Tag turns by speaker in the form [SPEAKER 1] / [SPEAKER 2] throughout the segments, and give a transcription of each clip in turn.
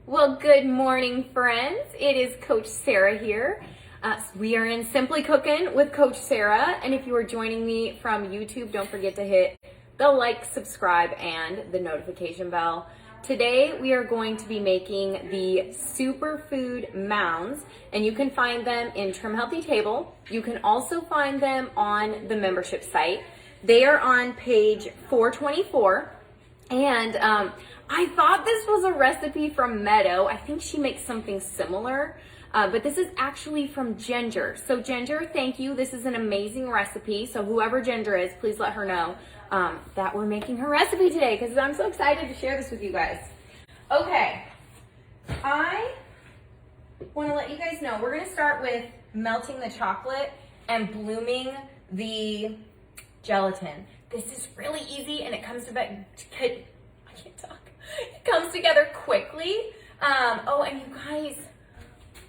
[SPEAKER 1] Well, good morning, friends. It is Coach Sarah here. We are in Simply Cooking with Coach Sarah. And if you are joining me from YouTube, don't forget to hit the like, subscribe, and the notification bell. Today, we are going to be making the superfood mounds, and you can find them in Trim Healthy Table. You can also find them on the membership site. They are on page 424. And I thought this was a recipe from Meadow. I think she makes something similar, but this is actually from Ginger. So Ginger, thank you. This is an amazing recipe. So whoever Ginger is, please let her know that we're making her recipe today because I'm so excited to share this with you guys. Okay, I want to let you guys know we're going to start with melting the chocolate and blooming the gelatin. This is really easy and it comes together. I can't talk. It comes together quickly. Oh, and you guys,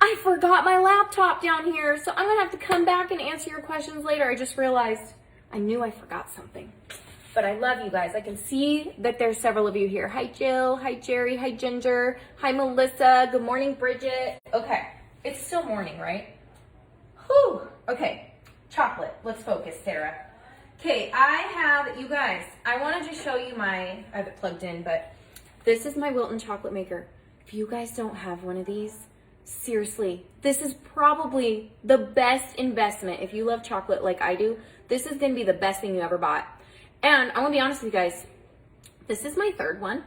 [SPEAKER 1] I forgot my laptop down here, so I'm gonna have to come back and answer your questions later. I just realized I knew I forgot something. But I love you guys. I can see that there's several of you here. Hi, Jill. Hi, Jerry. Hi, Ginger. Hi, Melissa. Good morning, Bridget. Okay, it's still morning, right? Whew. Okay, chocolate. Let's focus, Sarah. Okay, I have, you guys, I want to just show you I have it plugged in, but this is my Wilton chocolate maker. If you guys don't have one of these, seriously, this is probably the best investment. If you love chocolate like I do, this is going to be the best thing you ever bought. And I want to be honest with you guys, this is my third one.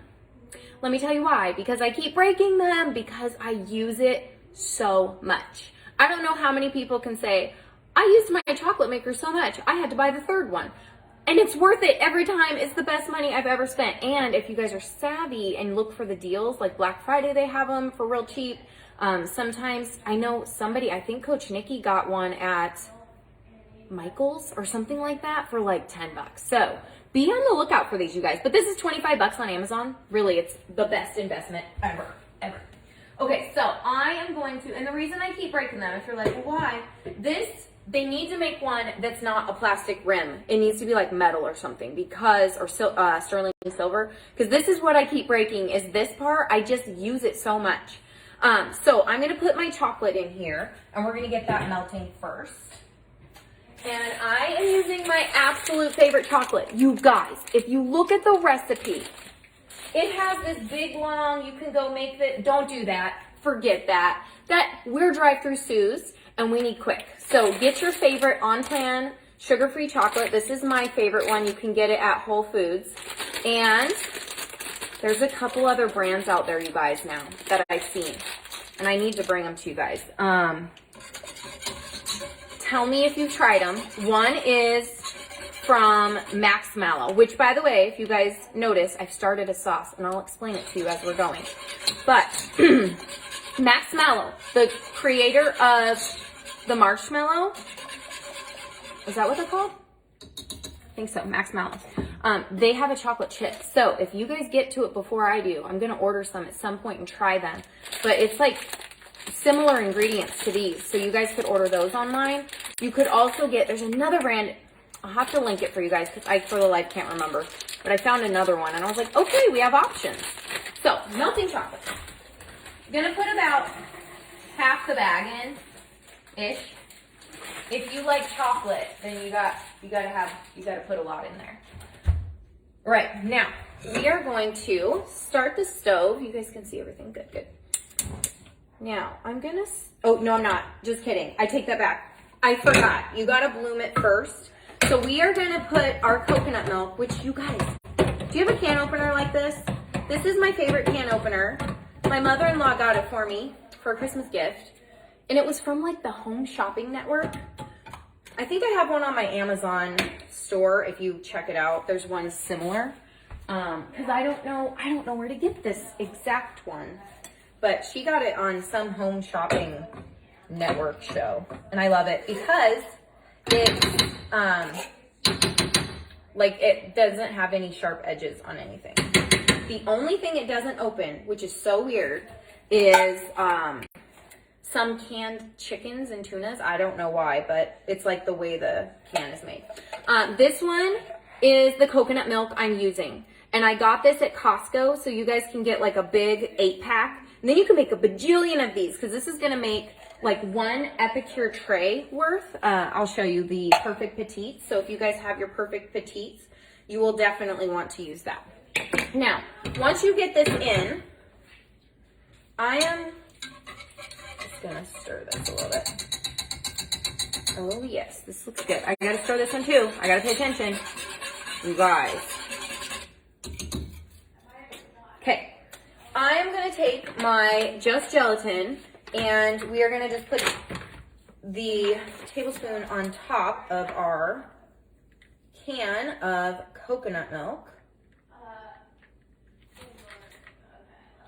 [SPEAKER 1] Let me tell you why. Because I keep breaking them, because I use it so much. I don't know how many people can say, I used my chocolate maker so much, I had to buy the third one. And it's worth it every time. It's the best money I've ever spent. And if you guys are savvy and look for the deals, like Black Friday, they have them for real cheap. Sometimes, I know somebody, I think Coach Nikki got one at Michael's or something like that for like $10. So be on the lookout for these, you guys. But this is $25 on Amazon. Really, it's the best investment ever. Okay, so I am going to, and the reason I keep breaking them, if you're like, well, why? They need to make one that's not a plastic rim. It needs to be like metal or something or sterling silver. Because this is what I keep breaking is this part. I just use it so much. So I'm going to put my chocolate in here and we're going to get that melting first. And I am using my absolute favorite chocolate. You guys, if you look at the recipe, it has this big long, you can go make that. Don't do that. Forget that. We're drive-through Sue's and we need quick. So get your favorite on-plan sugar-free chocolate. This is my favorite one. You can get it at Whole Foods. And there's a couple other brands out there, you guys, now that I've seen. And I need to bring them to you guys. Tell me if you've tried them. One is from Max Mallow, which, by the way, if you guys notice, I've started a sauce, and I'll explain it to you as we're going. But Max Mallow, the creator of the marshmallow, is that what they're called? I think so, Max Mallow. They have a chocolate chip. So if you guys get to it before I do, I'm going to order some at some point and try them. But it's like similar ingredients to these. So you guys could order those online. You could also get, there's another brand. I'll have to link it for you guys because I, for the life, can't remember. But I found another one and I was like, okay, we have options. So melting chocolate. I'm going to put about half the bag in, ish. If you like chocolate, then you gotta put a lot in there. All right, now we are going to start the stove. You guys can see everything. Good. Now I'm gonna, oh no, I'm not. Just kidding. I take that back. I forgot. You gotta bloom it first. So we are gonna put our coconut milk, which you guys, do you have a can opener like this? This is my favorite can opener. My mother-in-law got it for me for a Christmas gift. And it was from like the Home Shopping Network. I think I have one on my Amazon store. If you check it out, there's one similar. Because I don't know where to get this exact one. But she got it on some Home Shopping Network show. And I love it because it's, like it doesn't have any sharp edges on anything. The only thing it doesn't open, which is so weird, is, some canned chickens and tunas. I don't know why, but it's like the way the can is made. This one is the coconut milk I'm using. And I got this at Costco, so you guys can get like a big 8-pack. And then you can make a bajillion of these because this is going to make like one Epicure tray worth. I'll show you the perfect petites. So if you guys have your perfect petites, you will definitely want to use that. Now, once you get this in, I am just going to stir this a little bit. Oh yes, this looks good. I got to stir this one too. I got to pay attention. You guys. Okay, I am going to take my Just Gelatin and we are going to just put the tablespoon on top of our can of coconut milk.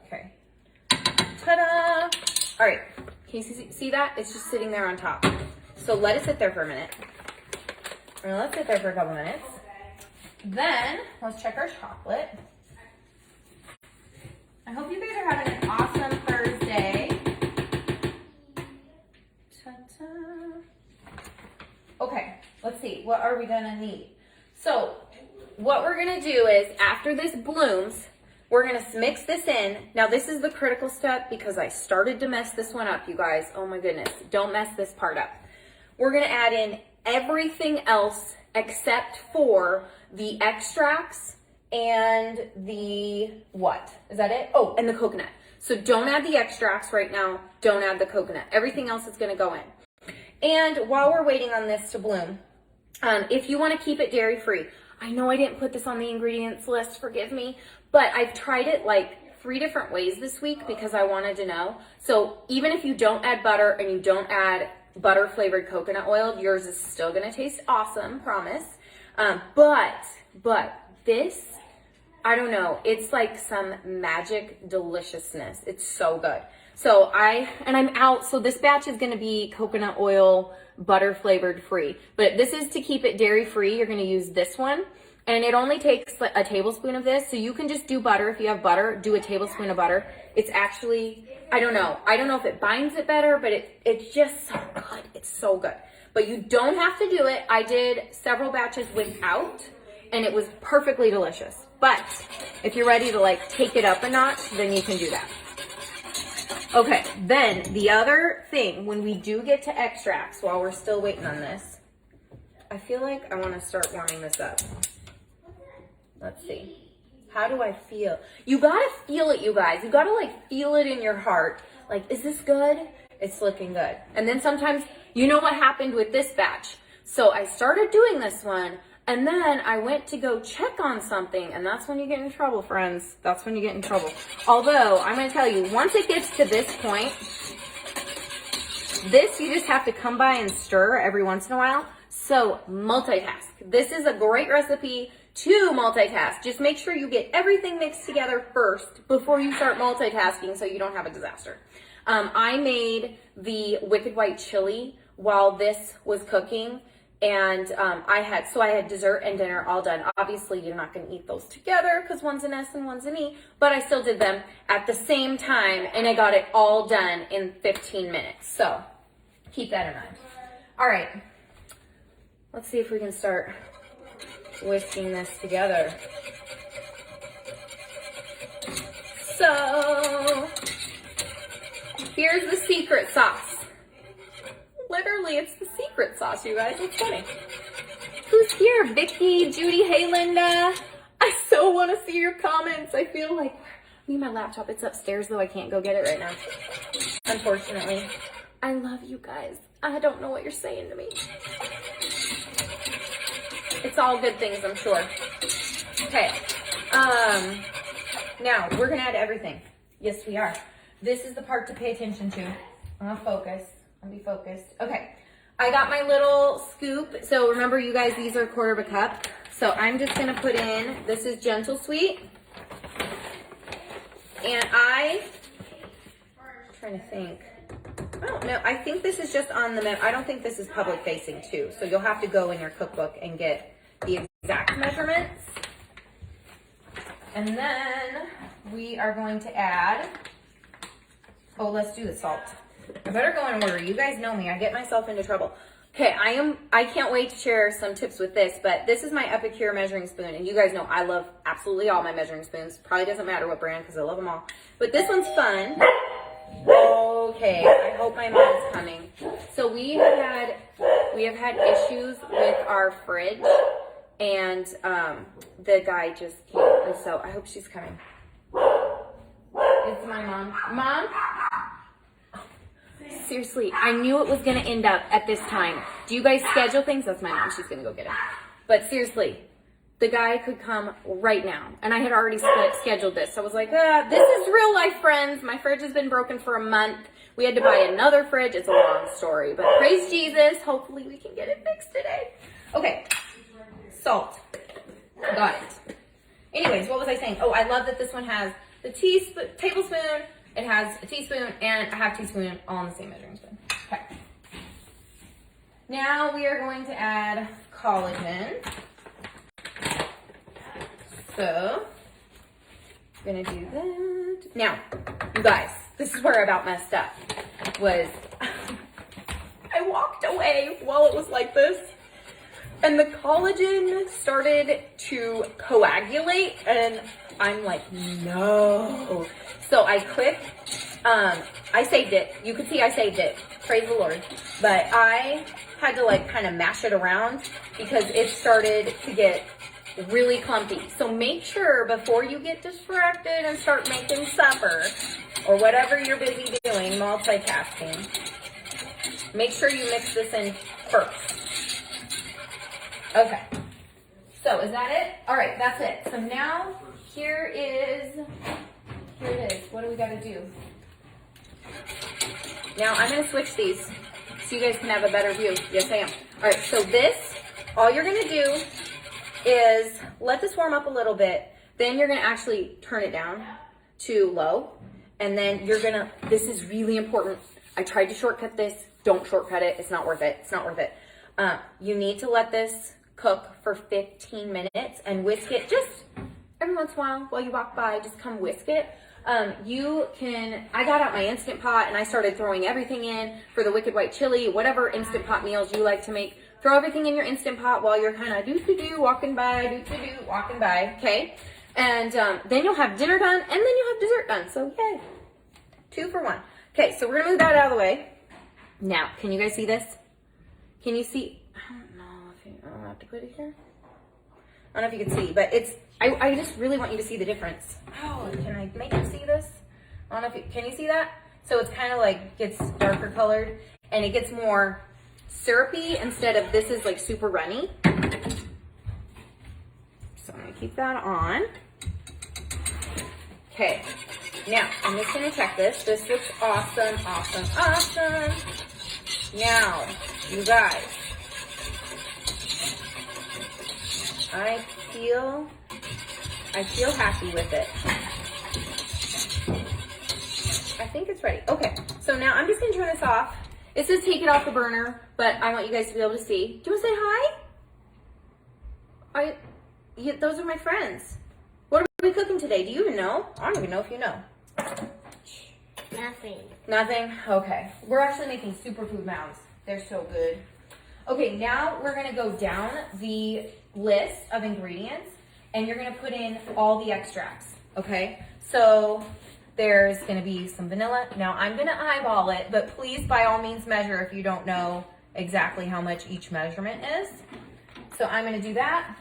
[SPEAKER 1] Okay. Ta-da! All right, can you see that? It's just sitting there on top. So let it sit there for a minute. Or let's sit there for a couple minutes. Then let's check our chocolate. I hope you guys are having an awesome Thursday. Ta-ta. Okay, let's see. What are we gonna need? So what we're gonna do is after this blooms, we're gonna mix this in. Now this is the critical step because I started to mess this one up, you guys. Oh my goodness, don't mess this part up. We're gonna add in everything else except for the extracts and the, what? Is that it? Oh, and the coconut. So don't add the extracts right now. Don't add the coconut. Everything else is gonna go in. And while we're waiting on this to bloom, if you wanna keep it dairy-free, I know I didn't put this on the ingredients list, forgive me, but I've tried it like 3 different ways this week because I wanted to know. So even if you don't add butter and you don't add butter flavored coconut oil, yours is still gonna taste awesome, promise. But this, I don't know, it's like some magic deliciousness. It's so good. So I'm out, so this batch is gonna be coconut oil, butter flavored free. But this is to keep it dairy free, you're gonna use this one. And it only takes a tablespoon of this, so you can just do butter. If you have butter, do a tablespoon of butter. It's actually, I don't know if it binds it better, but it's just so good. It's so good. But you don't have to do it. I did several batches without, and it was perfectly delicious. But if you're ready to like take it up a notch, then you can do that. Okay, then the other thing, when we do get to extracts, while we're still waiting on this, I feel like I want to start warming this up. Let's see. How do I feel? You gotta feel it, you guys. You gotta like feel it in your heart. Like, is this good? It's looking good. And then sometimes, you know what happened with this batch. So I started doing this one, and then I went to go check on something, and that's when you get in trouble, friends. That's when you get in trouble. Although, I'm gonna tell you, once it gets to this point, this you just have to come by and stir every once in a while. So multitask. This is a great recipe to multitask. Just make sure you get everything mixed together first before you start multitasking so you don't have a disaster. I made the Wicked White Chili while this was cooking, and I had dessert and dinner all done. Obviously, you're not going to eat those together because one's an S and one's an E, but I still did them at the same time, and I got it all done in 15 minutes. So keep that in mind. All right, let's see if we can start whisking this together. So here's the secret sauce. Literally, it's the secret sauce, you guys. It's funny. Who's here? Vicky, Judy, hey, Linda. I so want to see your comments. I feel like, I need my laptop. It's upstairs, though. I can't go get it right now, unfortunately. I love you guys. I don't know what you're saying to me. It's all good things, I'm sure. Okay. Now, we're going to add everything. Yes, we are. This is the part to pay attention to. I'm going to focus. I'll be focused. Okay. I got my little scoop. So remember, you guys, these are 1/4 of a cup. So I'm just going to put in, this is Gentle Sweet. And I'm trying to think. I don't know. I think this is just on the, I don't think this is public facing too. So you'll have to go in your cookbook and get the exact measurements. And then we are going to add, oh, let's do the salt. I better go in order. You guys know me. I get myself into trouble. Okay, I can't wait to share some tips with this, but this is my Epicure measuring spoon, and you guys know I love absolutely all my measuring spoons. Probably doesn't matter what brand because I love them all. But this one's fun. Okay, I hope my mom's coming. So we have had issues with our fridge, and the guy just came, and so I hope she's coming. It's my mom. Mom? Seriously, I knew it was going to end up at this time. Do you guys schedule things? That's my mom. She's going to go get him. But seriously, the guy could come right now. And I had already scheduled this. So I was like, this is real life, friends. My fridge has been broken for a month. We had to buy another fridge. It's a long story. But praise Jesus. Hopefully we can get it fixed today. Okay. Salt. Got it. Anyways, what was I saying? Oh, I love that this one has the tablespoon. It has a teaspoon and a half teaspoon all in the same measuring spoon. Okay. Now we are going to add collagen. So, I'm gonna do that. Now, you guys, this is where I about messed up. Was I walked away while it was like this, and the collagen started to coagulate, and I'm like, no. So I I saved it. You could see I saved it. Praise the Lord. But I had to like kind of mash it around because it started to get really clumpy. So make sure before you get distracted and start making supper or whatever you're busy doing, multitasking, make sure you mix this in first. Okay. So is that it? All right, that's it. So now here it is. What do we got to do? Now I'm going to switch these so you guys can have a better view. Yes, I am. All right, so this, all you're going to do is let this warm up a little bit. Then you're going to actually turn it down to low. And then you're going to, this is really important. I tried to shortcut this. Don't shortcut it. It's not worth it. It's not worth it. You need to let this cook for 15 minutes and whisk it just every once in a while you walk by, just come whisk it. I got out my Instant Pot and I started throwing everything in for the Wicked White Chili, whatever Instant Pot meals you like to make. Throw everything in your Instant Pot while you're kind of walking by, okay? And then you'll have dinner done and then you'll have dessert done. So yay, 2 for 1. Okay, so we're gonna move that out of the way. Now, can you guys see this? Can you see? I don't know if I'll have to put it here. I don't know if you can see, but it's, I just really want you to see the difference. Oh, can I make you see this? I don't know if you, can you see that? So it's kind of like gets darker colored and it gets more syrupy instead of this is like super runny. So I'm gonna keep that on. Okay, now I'm just gonna check this. This looks awesome, awesome, awesome. Now, you guys, I feel happy with it. I think it's ready. Okay, so now I'm just gonna turn this off. It says take it off the burner, but I want you guys to be able to see. Do you want to say hi? Those are my friends. What are we cooking today? Do you even know? I don't even know if you know.
[SPEAKER 2] Nothing.
[SPEAKER 1] Nothing? Okay. We're actually making superfood mounds. They're so good. Okay, now we're gonna go down the list of ingredients and you're gonna put in all the extracts, okay? So there's gonna be some vanilla. Now I'm gonna eyeball it, but please by all means measure if you don't know exactly how much each measurement is. So I'm gonna do that.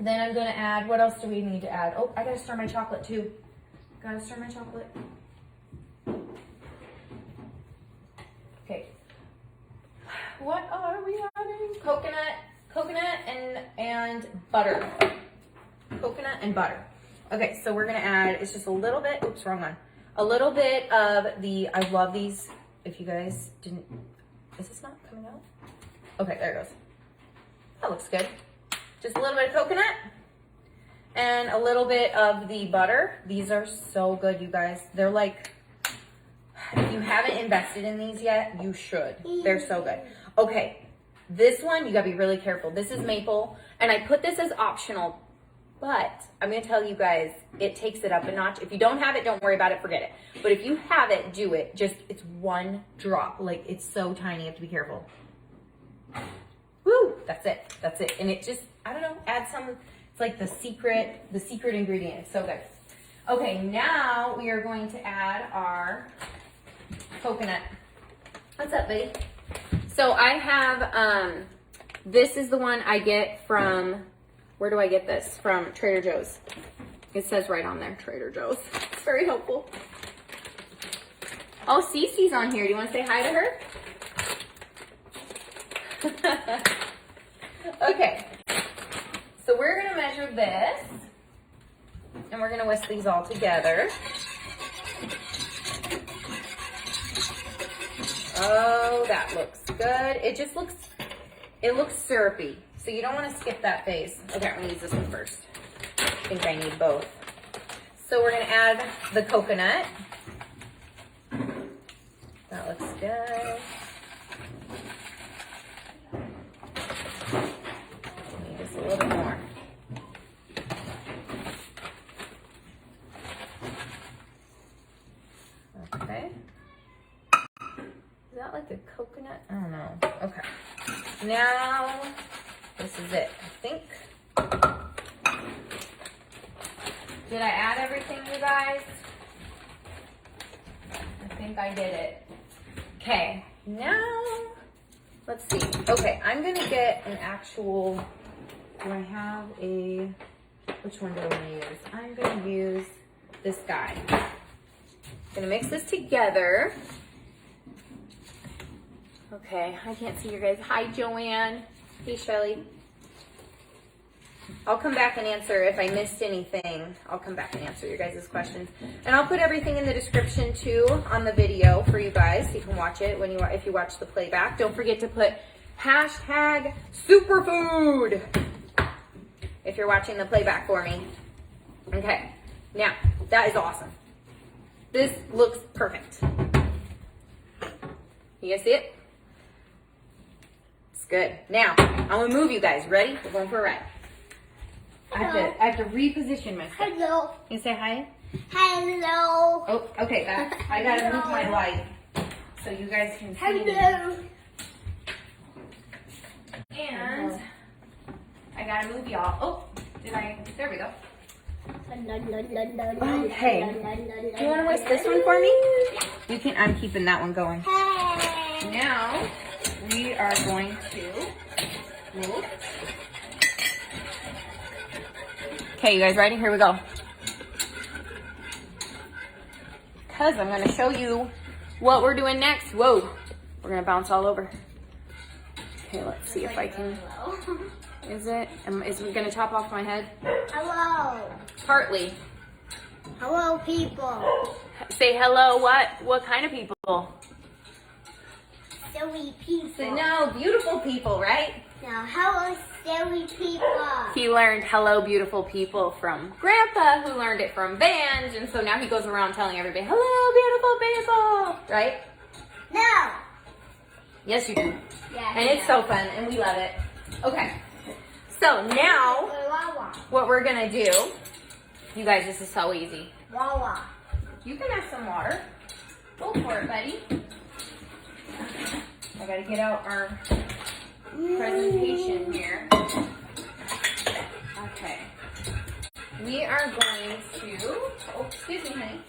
[SPEAKER 1] Then I'm gonna add, what else do we need to add? Oh, I gotta stir my chocolate too. Gotta stir my chocolate. Okay. What are we adding? Coconut and butter. Coconut and butter. Okay, so we're gonna add, it's just a little bit, oops, wrong one. A little bit of the, I love these, if you guys didn't, is this not coming out? Okay, there it goes. That looks good. Just a little bit of coconut and a little bit of the butter. These are so good, you guys. They're like, if you haven't invested in these yet, you should. They're so good. Okay, this one, you gotta be really careful. This is maple, and I put this as optional, but I'm gonna tell you guys, it takes it up a notch. If you don't have it, don't worry about it, forget it. But if you have it, do it. Just, it's 1 drop. Like, it's so tiny, you have to be careful. Woo, that's it, that's it. And it just, I don't know, add some, it's like the secret ingredient. It's so good. Okay, now we are going to add our coconut. What's up, baby? So I have, this is the one I get from, where do I get this? From Trader Joe's. It says right on there, Trader Joe's. It's very helpful. Oh, Cece's on here. Do you want to say hi to her? Okay. So we're going to measure this. And we're going to whisk these all together. Oh, that looks good. It just looks, it looks syrupy. So you don't want to skip that phase. Okay, I'm going to use this one first. I think I need both. So we're going to add the coconut. That looks good. Need just a little bit more. Okay. Is that like a coconut? I don't know. Okay. Now, this is it, I think. Did I add everything, you guys? I think I did it. Okay, now, let's see. Okay, I'm gonna get an actual, do I have a, which one do I wanna use? I'm gonna use this guy. Gonna mix this together. Okay, I can't see you guys. Hi, Joanne. Hey, Shelly. I'll come back and answer if I missed anything. I'll come back and answer your guys' questions. And I'll put everything in the description too on the video for you guys. So you can watch it when you, if you watch the playback. Don't forget to put hashtag superfood if you're watching the playback for me. Okay, now that is awesome. This looks perfect. You guys see it? It's good. Now, I'm gonna move you guys. Ready? We're going for a ride. I have to reposition myself.
[SPEAKER 2] Hello.
[SPEAKER 1] Can you say hi?
[SPEAKER 2] Hello.
[SPEAKER 1] Oh, okay. I gotta move my light so you guys can see me.
[SPEAKER 2] Hello.
[SPEAKER 1] And I gotta move y'all. Oh, there we go. Okay. Do you want to whisk this one for me? You can. I'm keeping that one going.
[SPEAKER 2] Hey.
[SPEAKER 1] Now we are going to move. Okay, you guys ready? Here we go. Because I'm going to show you what we're doing next. Whoa, we're going to bounce all over. Okay, let's see if I can. Is it going to chop off my head?
[SPEAKER 2] Hello.
[SPEAKER 1] Partly.
[SPEAKER 2] Hello, people.
[SPEAKER 1] Say hello, what? What kind of people?
[SPEAKER 2] Silly people.
[SPEAKER 1] No, beautiful people, right?
[SPEAKER 2] Now, hello, silly people.
[SPEAKER 1] He learned hello, beautiful people from Grandpa, who learned it from bands, and so now he goes around telling everybody, hello, beautiful people, right?
[SPEAKER 2] No.
[SPEAKER 1] Yes, you do.
[SPEAKER 2] Yeah.
[SPEAKER 1] And it's so fun, and we love it. Okay, so now what we're gonna do, you guys, this is so easy.
[SPEAKER 2] Wawa.
[SPEAKER 1] You can have some water. Go for it, buddy. I gotta get out our presentation here. Okay. We are going to, oh, excuse me, honey.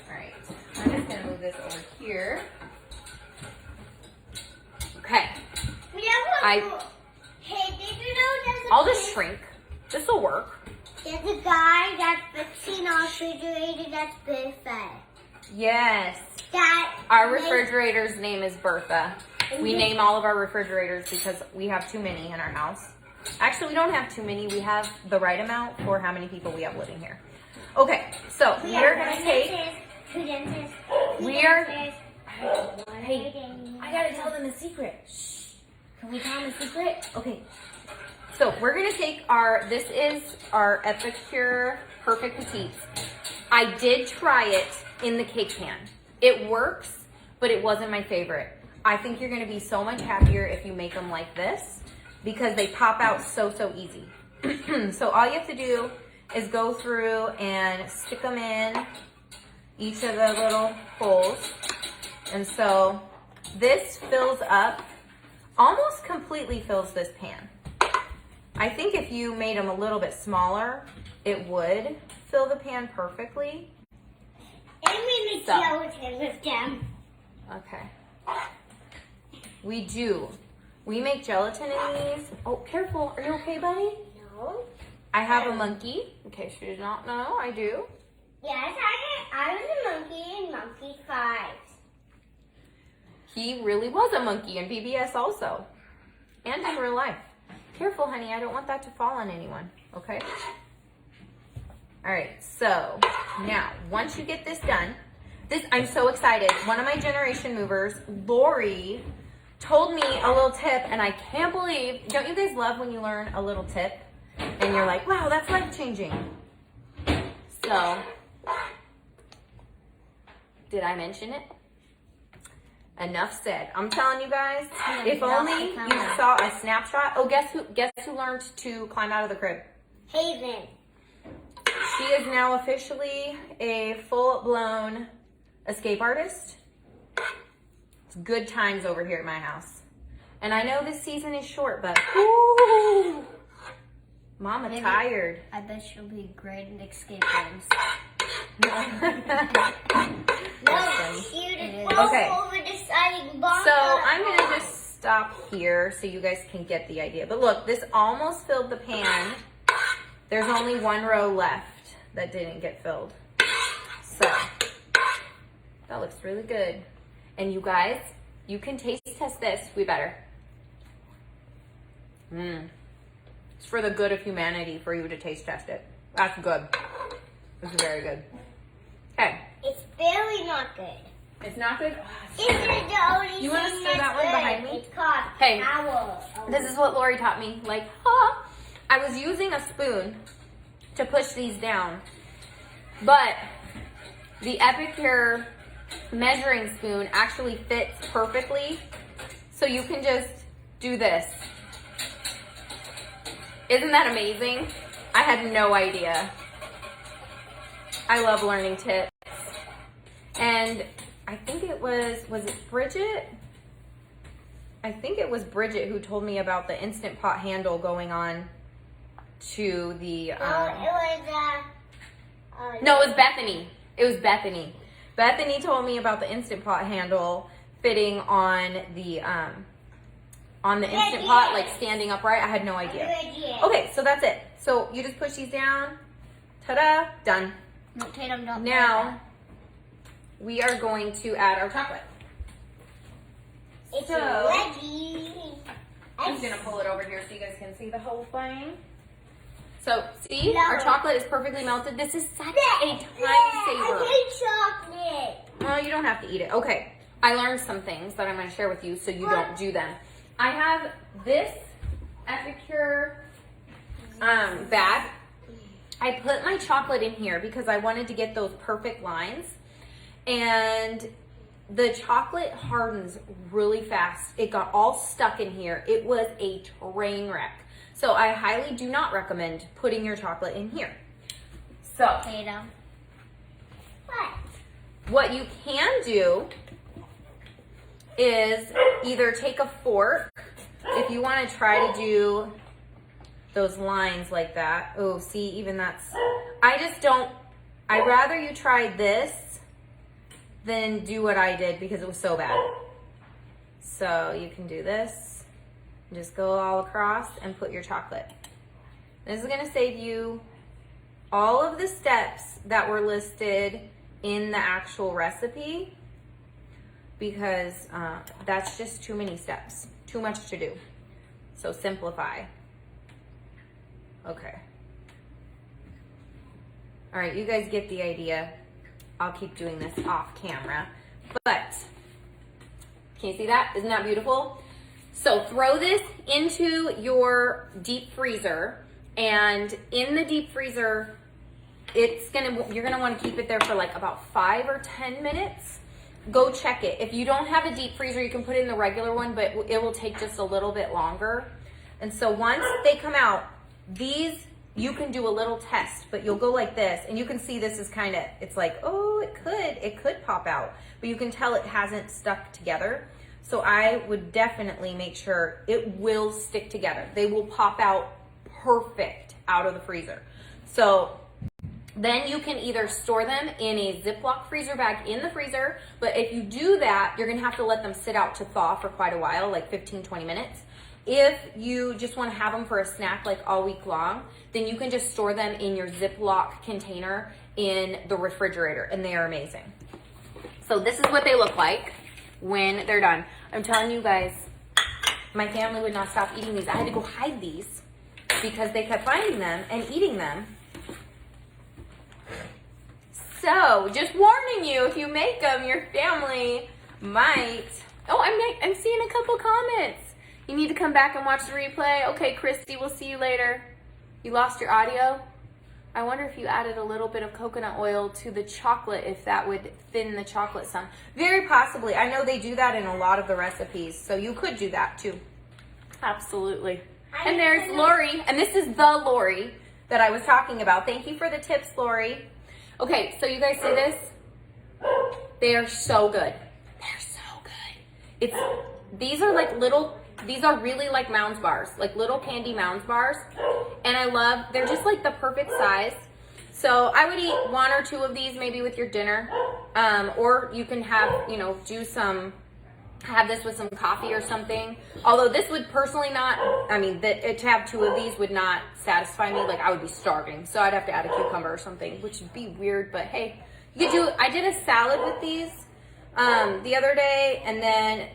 [SPEAKER 1] Alright, I'm just gonna move this over here. Okay.
[SPEAKER 2] Hey, did you know
[SPEAKER 1] I'll just shrink. This will work.
[SPEAKER 2] there's a guy that's fixing our refrigerator that's perfect.
[SPEAKER 1] Yes.
[SPEAKER 2] That
[SPEAKER 1] Our refrigerator's name is Bertha. We name all of our refrigerators because we have too many in our house. Actually, we don't have too many. We have the right amount for how many people we have living here. Okay, so we are going to take... Hey, I got to tell them a secret. Shh. Can we tell them a secret? Okay. So we're going to take this is our Epicure Perfect Petites. I did try it in the cake pan. It works, but it wasn't my favorite. I think you're gonna be so much happier if you make them like this because they pop out so easy. So all you have to do is go through and stick them in each of the little holes And so this fills up, almost completely fills this pan. I think if you made them a little bit smaller, it would fill the pan perfectly.
[SPEAKER 2] And we make gelatin with them.
[SPEAKER 1] Okay. We do. We make gelatin in these. Oh, careful. Are you okay, buddy?
[SPEAKER 2] No.
[SPEAKER 1] I have a monkey. In case you did not know, I do.
[SPEAKER 2] Yes, I was a monkey in Monkey 5.
[SPEAKER 1] He really was a monkey in PBS also. And in real life. Careful, honey. I don't want that to fall on anyone. Okay? All right. So, now, once you get this done, I'm so excited. One of my generation movers, Lori, told me a little tip, and I can't believe, don't you guys love when you learn a little tip? And you're like, wow, that's life-changing. So, did I mention it? Enough said. I'm telling you guys, if only you saw a snapshot. Oh, guess who learned to climb out of the crib?
[SPEAKER 2] Haven.
[SPEAKER 1] She is now officially a full-blown escape artist. It's good times over here at my house. And I know this season is short, but ooh, Mama tired.
[SPEAKER 2] I bet she'll be great in escape games.
[SPEAKER 1] Okay. So I'm gonna just stop here so you guys can get the idea. But look, this almost filled the pan. There's only one row left that didn't get filled. So that looks really good. And you guys, you can taste test this. We better. It's for the good of humanity for you to taste test it. That's good. This is very good. Okay.
[SPEAKER 2] It's very not good.
[SPEAKER 1] It's not good?
[SPEAKER 2] This is the only
[SPEAKER 1] You want to
[SPEAKER 2] thing
[SPEAKER 1] stir that
[SPEAKER 2] that's
[SPEAKER 1] one
[SPEAKER 2] good.
[SPEAKER 1] behind me?
[SPEAKER 2] It's called
[SPEAKER 1] Hey,
[SPEAKER 2] power.
[SPEAKER 1] this is what Lori taught me. Like, I was using a spoon to push these down, but the Epicure measuring spoon actually fits perfectly, so you can just do this. Isn't that amazing? I had no idea. I love learning tips. And I think it was it Bridget? I think it was Bridget who told me about the Instant Pot handle going on to the... No, it was Bethany. It was Bethany. Bethany told me about the Instant Pot handle fitting on the Instant Pot, like standing upright. I had no idea. Okay, so that's it. So you just push these down. Ta-da, done. Now, we are going to add our chocolate.
[SPEAKER 2] It's ready.
[SPEAKER 1] I'm just going to pull it over here so you guys can see the whole thing. So, see? Our chocolate is perfectly melted. This is such a time saver.
[SPEAKER 2] I hate chocolate.
[SPEAKER 1] Well, you don't have to eat it. Okay. I learned some things that I'm going to share with you so you don't do them. I have this Epicure bag. I put my chocolate in here because I wanted to get those perfect lines. And the chocolate hardens really fast. It got all stuck in here. It was a train wreck. So I highly do not recommend putting your chocolate in here. So, what you can do is either take a fork if you want to try to do those lines like that. Oh, see, even that's, I'd rather you try this than do what I did because it was so bad. So you can do this, just go all across and put your chocolate. This is going to save you all of the steps that were listed in the actual recipe because that's just too many steps, too much to do. So simplify. Okay. All right, you guys get the idea. I'll keep doing this off camera, but can you see that? Isn't that beautiful? So throw this into your deep freezer, and in the deep freezer, you're gonna want to keep it there for like about 5 or 10 minutes. Go check it. If you don't have a deep freezer, you can put it in the regular one, but it will take just a little bit longer. And so once they come out, these you can do a little test, but you'll go like this, and you can see this is kind of, it's like, oh, it could pop out, but you can tell it hasn't stuck together. So I would definitely make sure it will stick together. They will pop out perfect out of the freezer. So then you can either store them in a Ziploc freezer bag in the freezer, but if you do that, you're gonna have to let them sit out to thaw for quite a while, like 15, 20 minutes. If you just want to have them for a snack like all week long, then you can just store them in your Ziploc container in the refrigerator, and they are amazing. So this is what they look like when they're done. I'm telling you guys, my family would not stop eating these. I had to go hide these because they kept finding them and eating them. So just warning you, if you make them, your family might... Oh, I'm seeing a couple comments. You need to come back and watch the replay. Okay, Christy, we'll see you later. You lost your audio? I wonder if you added a little bit of coconut oil to the chocolate, if that would thin the chocolate some. Very possibly. I know they do that in a lot of the recipes, so you could do that too. Absolutely. And there's Lori, and this is the Lori that I was talking about. Thank you for the tips, Lori. Okay, so you guys see this? They are so good. They're so good. These are like little... These are really like Mounds bars, like little candy Mounds bars. And they're just like the perfect size. So I would eat 1 or 2 of these maybe with your dinner. Or you can have, have this with some coffee or something. Although this would personally not, to have 2 of these would not satisfy me. Like I would be starving. So I'd have to add a cucumber or something, which would be weird, but hey, you could do, I did a salad with these the other day, and then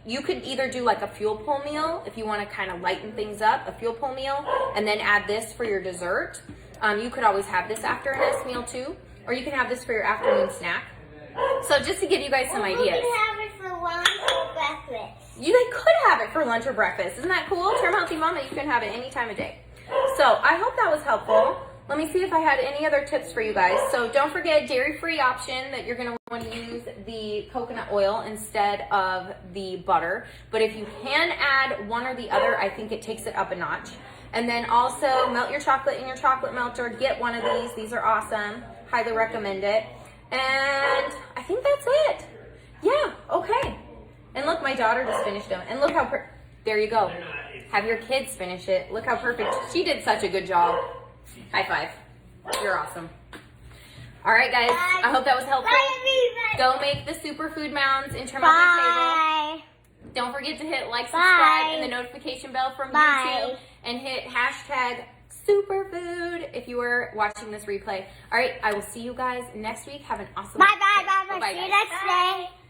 [SPEAKER 1] you could either do like a fuel pull meal if you want to kind of lighten things up, a fuel pull meal, and then add this for your dessert. You could always have this after a nice meal too, or you can have this for your afternoon snack. So just to give you guys some ideas.
[SPEAKER 2] You can have it for lunch or breakfast.
[SPEAKER 1] They could have it for lunch or breakfast. Isn't that cool? Term Healthy Mama, you can have it any time of day. So I hope that was helpful. Let me see if I had any other tips for you guys. So don't forget, dairy-free option, that you're going to want to use the coconut oil instead of the butter. But if you can add one or the other, I think it takes it up a notch. And then also melt your chocolate in your chocolate melter. Get one of these. These are awesome. Highly recommend it. And I think that's it. Yeah, okay. And look, my daughter just finished them. And look how, there you go. Have your kids finish it. Look how perfect. She did such a good job. High five. You're awesome. All right, guys. I hope that was helpful.
[SPEAKER 2] Bye,
[SPEAKER 1] go make the superfood mounds in Term Healthy Table. Don't forget to hit like, subscribe, and the notification bell from YouTube. And hit hashtag superfood if you were watching this replay. All right, I will see you guys next week. Have an awesome
[SPEAKER 2] Bye.
[SPEAKER 1] Bye-bye,
[SPEAKER 2] See you
[SPEAKER 1] guys.
[SPEAKER 2] next day.